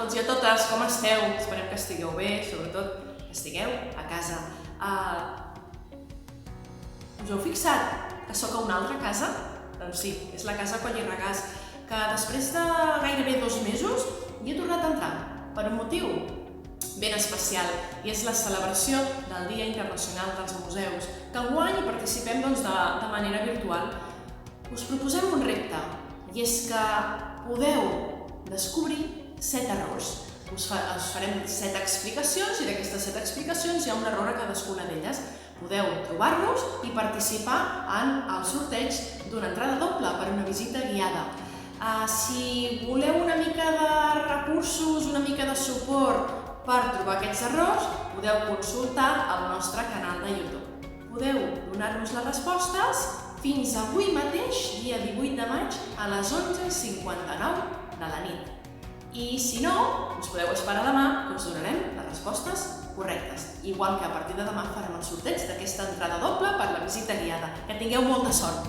tots i a totes, com esteu? Esperem que estigueu bé, sobretot que estigueu a casa. Us heu fixat que sóc a una altra casa? Doncs sí, és la casa Coll i Regàs, que després de gairebé 2 mesos hi he tornat a entrar, per un motiu ben especial, i és la celebració del Dia Internacional dels Museus, que enguany hi participem de manera virtual. Us proposem un repte, i és que podeu descobrir 7 errors. Us farem 7 explicacions i d'aquestes 7 explicacions hi ha un error a cadascuna d'elles. Podeu trobar-los i participar en el sorteig d'una entrada doble per una visita guiada. Si voleu una mica de recursos, una mica de suport per trobar aquests errors, podeu consultar el nostre canal de YouTube. Podeu donar-nos les respostes fins avui mateix, dia 18 de maig, a les 11:59 de la nit. I si no, us podeu esperar demà que us donarem les respostes correctes. Igual que a partir de demà farem el sorteig d'aquesta entrada doble per la visita guiada. Que tingueu molta sort!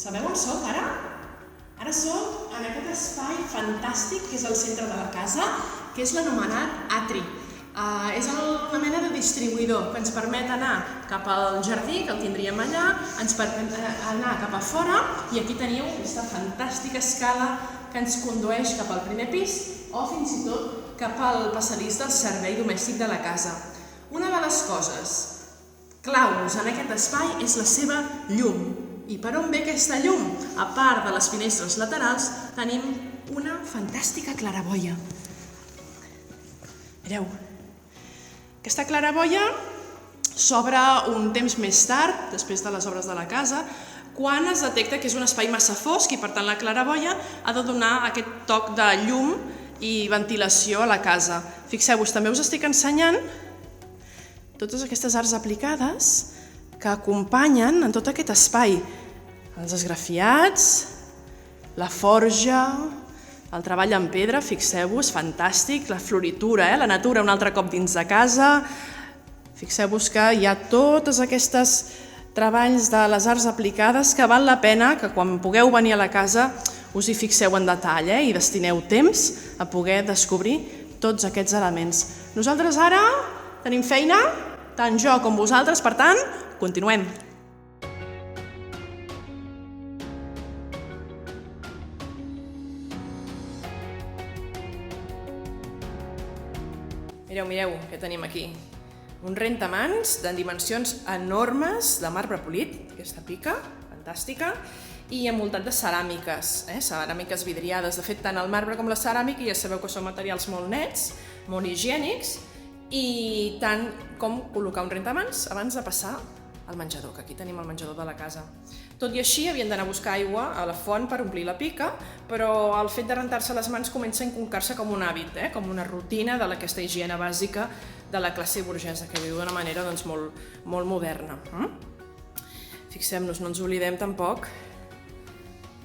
Sabeu on soc ara? Ara soc en aquest espai fantàstic que és el centre de la casa, que és l'anomenat atri. És una mena de distribuïdor que ens permet anar cap al jardí, que el tindríem allà, ens permet anar cap a fora, i aquí teniu aquesta fantàstica escala que ens condueix cap al primer pis o fins i tot cap al passadís del servei domèstic de la casa. Una de les coses claus en aquest espai és la seva llum. I per on ve aquesta llum? A part de les finestres laterals, tenim una fantàstica claraboia. Mireu, aquesta claraboia s'obre un temps més tard, després de les obres de la casa, quan es detecta que és un espai massa fosc i per tant la claraboia ha de donar aquest toc de llum i ventilació a la casa. Fixeu-vos, també us estic ensenyant totes aquestes arts aplicades que acompanyen en tot aquest espai. Els esgrafiats, la forja, el treball en pedra, fixeu-vos, fantàstic, la floritura, la natura un altre cop dins de casa. Fixeu-vos que hi ha totes aquestes treballs de les arts aplicades que val la pena que quan pugueu venir a la casa us hi fixeu en detall i destineu temps a poder descobrir tots aquests elements. Nosaltres ara tenim feina, tant jo com vosaltres, per tant, continuem. Mireu què tenim aquí. Un rentamans de dimensions enormes de marbre polit, aquesta pica, fantàstica, i envoltat de ceràmiques, ceràmiques vidriades. De fet, tant el marbre com la ceràmica ja sabeu que són materials molt nets, molt higiènics, i tant com col·locar un rentamans abans de passar al menjador, que aquí tenim el menjador de la casa. Tot i així, havien d'anar a buscar aigua a la font per omplir la pica, però el fet de rentar-se les mans comença a inculcar-se com un hàbit, com una rutina d'aquesta higiene bàsica de la classe burgesa, que viu d'una manera molt moderna. Fixem-nos, no ens oblidem tampoc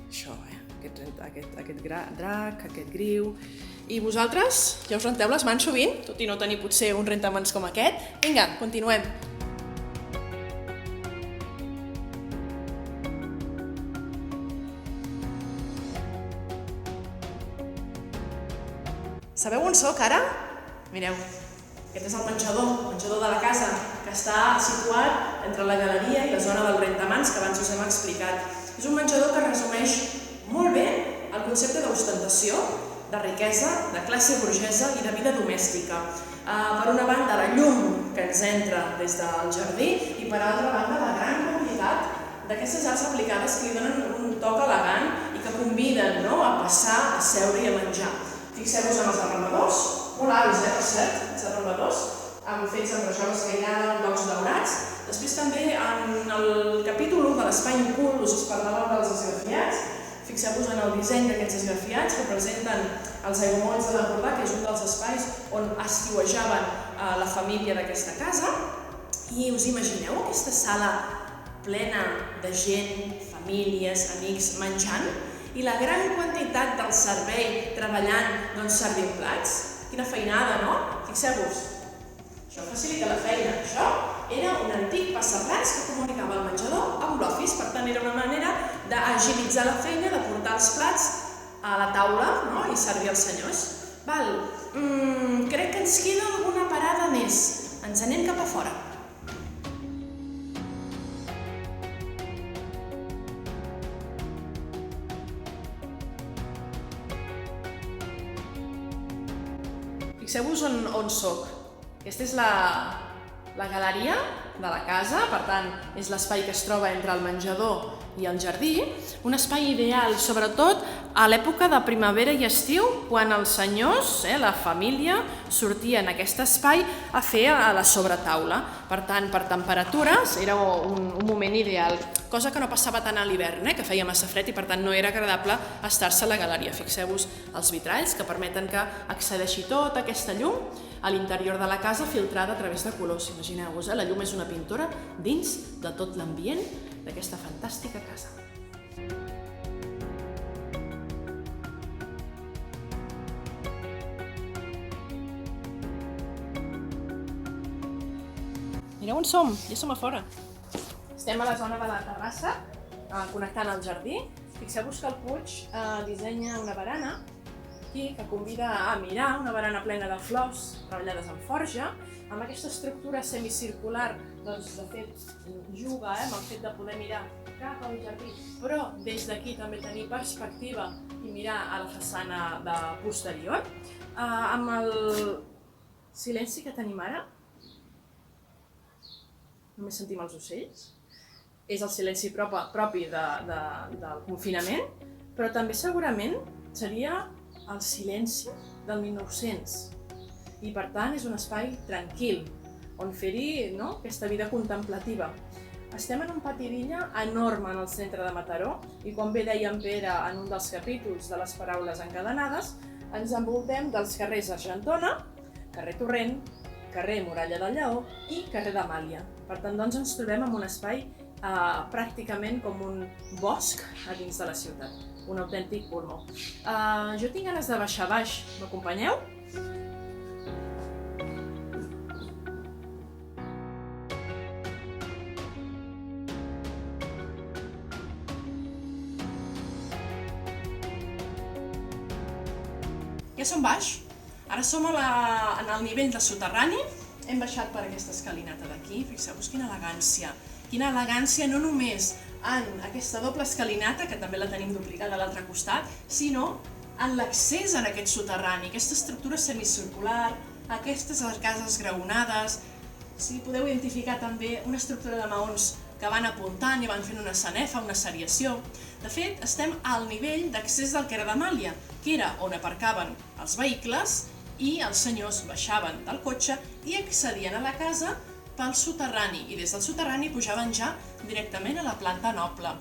això, aquest drac, aquest griu. I vosaltres, ja us renteu les mans sovint, tot i no tenir potser un rentamans com aquest? Vinga, continuem. Sabeu on soc ara? Mireu, aquest és el menjador de la casa, que està situat entre la galeria i la zona del rentamans, que abans us hem explicat. És un menjador que resumeix molt bé el concepte d'ostentació, de riquesa, de classe burgesa i de vida domèstica. Per una banda, la llum que ens entra des del jardí i per altra banda, la gran quantitat d'aquestes arts aplicades que li donen un toc elegant i que conviden a passar, a seure i a menjar. Fixeu-vos en els arramadors, molt avis, per cert, els arramadors, fets amb rajola escairada, blocs daurats. Després també en el capítol 1 de l'espai ocult us parlàvem dels esgrafiats. Fixeu-vos en el disseny d'aquests esgrafiats que representen els aiguamolls de l'Empordà, que és un dels espais on estiuejaven la família d'aquesta casa. I us imagineu aquesta sala plena de gent, famílies, amics, menjant, i la gran quantitat del servei treballant servint plats. Quina feinada, no? Fixeu-vos, això facilita la feina. Això era un antic passaplats que comunicava el menjador amb l'office, per tant era una manera d'agilitzar la feina, de portar els plats a la taula i servir als senyors. Crec que ens queda alguna parada més. Ens anem cap a fora. Fixeu-vos on soc. Aquesta és la galeria de la casa, per tant, és l'espai que es troba entre el menjador i el jardí, un espai ideal, sobretot a l'època de primavera i estiu, quan els senyors, la família, sortien a aquest espai a fer a la sobretaula. Per tant, per temperatures, era un moment ideal, cosa que no passava tant a l'hivern, que feia massa fred i per tant no era agradable estar-se a la galeria. Fixeu-vos els vitralls que permeten que accedeixi tota aquesta llum a l'interior de la casa filtrada a través de colors. Imagineu-vos, la llum és una pintura dins de tot l'ambient d'aquesta fantàstica casa. Mireu on som, ja som a fora. Estem a la zona de la terrassa, connectant al jardí. Fixeu-vos que el Puig dissenya una barana aquí que convida a mirar, una barana plena de flors treballades en forja, amb aquesta estructura semicircular, de fet, juga amb el fet de poder mirar cap al jardí, però des d'aquí també tenir perspectiva i mirar a la façana posterior. Amb el silenci que tenim ara, només sentim els ocells, és el silenci propi del confinament, però també segurament seria el silenci del 1900 i per tant és un espai tranquil on fer-hi aquesta vida contemplativa. Estem en un pati d'illa enorme en el centre de Mataró i com bé deia en Pere en un dels capítols de les paraules encadenades, ens envoltem dels carrers Argentona, carrer Torrent, carrer Muralla del Lleó i carrer d'Amàlia. Per tant, ens trobem en un espai pràcticament com un bosc a dins de la ciutat, un autèntic pulmó. Jo tinc ganes de baixar baix, m'acompanyeu? Ja som baix, ara som en el nivell de soterrani, hem baixat per aquesta escalinata d'aquí, fixeu-vos quina elegància no només en aquesta doble escalinata, que també la tenim duplicada a l'altre costat, sinó en l'accés en aquest soterrani, aquesta estructura semicircular, aquestes arcades graonades. Si podeu identificar també una estructura de maons que van apuntant i van fent una sanefa, una seriació. De fet, estem al nivell d'accés del carrer d'Amàlia, que era on aparcaven els vehicles i els senyors baixaven del cotxe i accedien a la casa pel soterrani, i des del soterrani pujaven ja directament a la planta noble.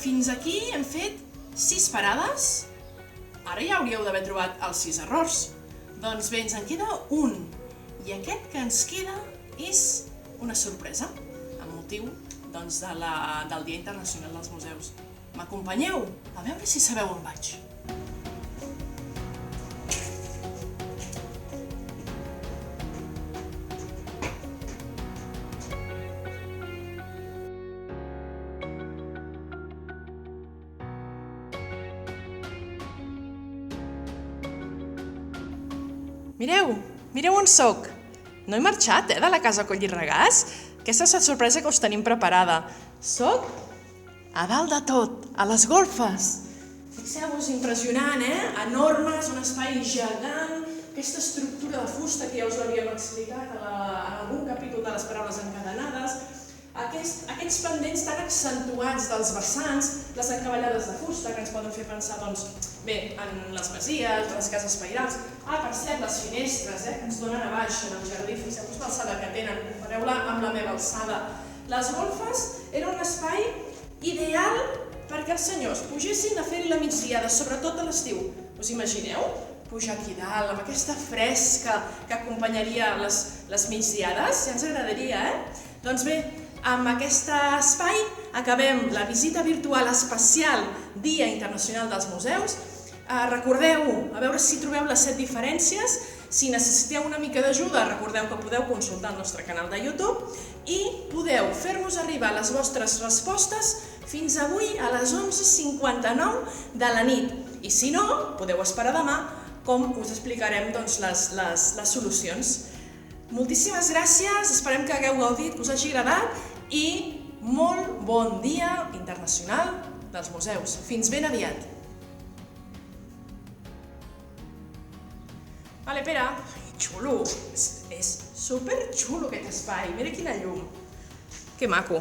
Fins aquí hem fet 6 parades, ara ja hauríeu d'haver trobat els 6 errors. Doncs bé, ens en queda un, i aquest que ens queda és una sorpresa, amb motiu del Dia Internacional dels Museus. M'acompanyeu? A veure si sabeu on vaig. Mireu on soc. No he marxat, de la casa Coll i Regàs. Aquesta és la sorpresa que us tenim preparada. Soc a dalt de tot, a les golfes. Fixeu-vos, impressionant, enormes, un espai gegant, aquesta estructura de fusta que ja us l'havíem explicat en algun capítol de les paraules encadenades, aquests pendents tan accentuats dels vessants, les encavallades de fusta que ens poden fer pensar, en les masies, en les cases pairals. Per cert, les finestres que ens donen a baix en el jardí, fixeu-vos l'alçada que tenen, compareu-la amb la meva alçada. Les golfes era un espai ideal perquè els senyors pugessin a fer-hi la migdiada, sobretot a l'estiu. Us imagineu? Pujar aquí dalt, amb aquesta fresca que acompanyaria les migdiades, ja ens agradaria, Doncs bé, Amb aquest espai acabem la visita virtual especial Dia Internacional dels Museus. Recordeu, a veure si trobeu les 7 diferències. Si necessiteu una mica d'ajuda, recordeu que podeu consultar el nostre canal de YouTube i podeu fer-nos arribar les vostres respostes fins avui a les 11:59 de la nit. I si no, podeu esperar demà com us explicarem les solucions. Moltíssimes gràcies, esperem que hagueu gaudit, que us hagi agradat i molt bon Dia Internacional dels Museus. Fins ben aviat! Vale, Pere. Xulo, és superxulo aquest espai, mira quina llum. Que maco.